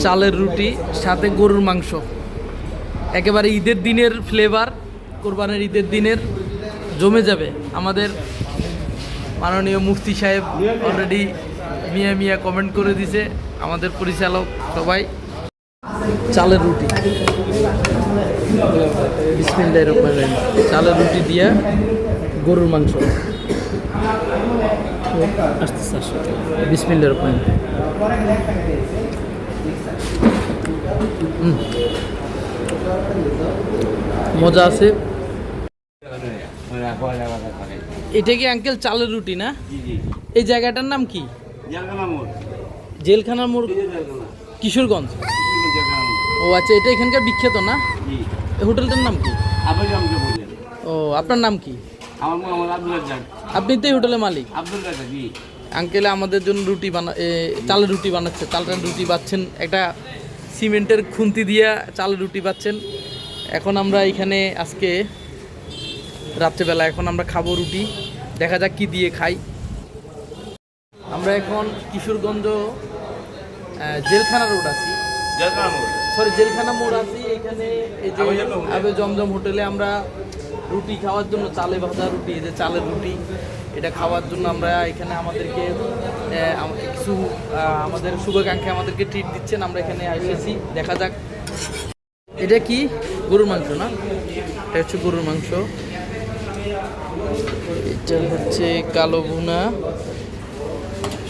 চালের রুটি সাথে গরুর মাংস, একেবারে ঈদের দিনের ফ্লেভার, কোরবানের ঈদের দিনের জমে যাবে। আমাদের মাননীয় মুফতি সাহেব অলরেডি মিয়া মিয়া কমেন্ট করে দিছে, আমাদের পরিচালক সবাই। চালের রুটি, বিসমিল্লাহির রহমানির রহিম। চালের রুটি দিয়া গরুর মাংস, বিসমিল্লাহির রহমানির রহিম। মজা আছে। এটা কি আঙ্কেল চালের রুটি না? এই জায়গাটার নাম কি? জেলখানা মোড়, কিশোরগঞ্জ। ও আচ্ছা, এটা এখানকার বিখ্যাত না? হোটেলটার নাম কি? ও, আপনার নাম কি? আপনি তো এই হোটেলের মালিক? আঙ্কেল আমাদের জন্য রুটি চালের রুটি বানাচ্ছে, চালের রুটি বাচ্ছেন, একটা সিমেন্টের খুন্তি দিয়া চালের রুটি বাচ্ছেন। এখন আমরা এখানে আজকে রাত্রেবেলা এখন আমরা খাবো রুটি, দেখা যাক কি দিয়ে খাই। আমরা এখন কিশোরগঞ্জ জেলখানা রোড আছি, জেলখানা মোড় আছি। এখানে এই যে আবে জমজম হোটেলে আমরা রুটি খাওয়ার জন্য, চালে ভাজা রুটি, এই যে চালের রুটি, এটা খাওয়ার জন্য আমরা এখানে আমাদেরকে কিছু আমাদের শুভাকাঙ্ক্ষী আমাদেরকে ট্রিট দিচ্ছেন, আমরা এখানে এসেছি। দেখা যাক এটা কি, গরুর মাংস না? এটা হচ্ছে গরুর মাংস। এটা হচ্ছে কালো ভুনা,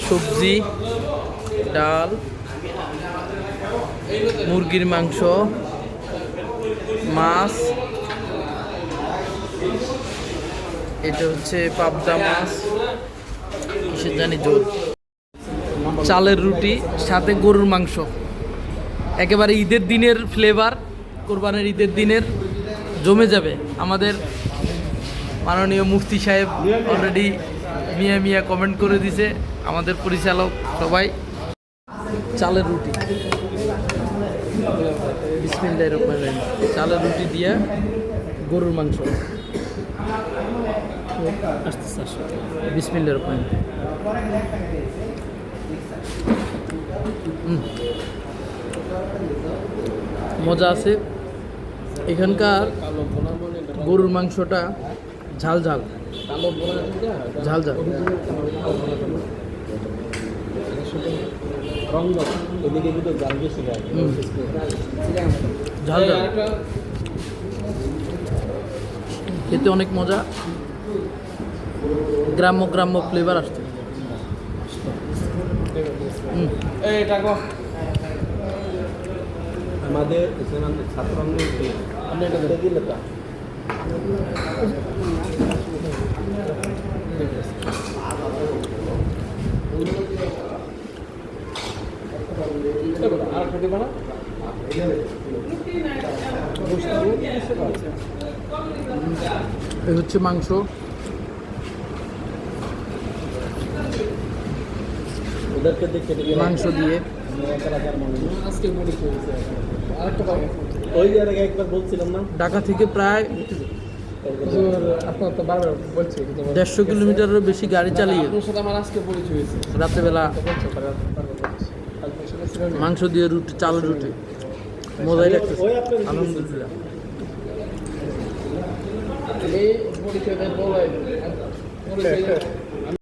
সবজি, ডাল, মুরগির মাংস, মাছ, এটা হচ্ছে পাবদা মাছ, কিসের জানি ঝোল। চালের রুটি সাথে গরুর মাংস, একেবারে ঈদের দিনের ফ্লেভার, কোরবানের ঈদের দিনের জমে যাবে। আমাদের মাননীয় মুফতি সাহেব অলরেডি মিয়া মিয়া কমেন্ট করে দিছে, আমাদের পরিচালক সবাই। চালের রুটি, বিসমিল্লাহির রহমানির রহিম। চালের রুটি দিয়া গরুর মাংস, বিসমিল্লাহির রহমানির রহিম। মজা আছে। এখানকার গরুর মাংসটা ঝাল ঝাল, ঝাল ঝাল, ঝাল ঝাল, খেতে অনেক মজা, গ্রাম্য গ্রাম্য ফ্লেভার আসছে। আমাদের ছাত্র এই হচ্ছে মাংস, মাংস দিয়ে ওই জায়গায় একবার বলছিলাম না, ঢাকা থেকে প্রায় 150 কিলোমিটারেরও বেশি গাড়ি চালিয়ে রাত্রেবেলা মাংস দিয়ে রুটি, চালের রুটি মজাই লাগতেছে, আলহামদুলিল্লাহ। এই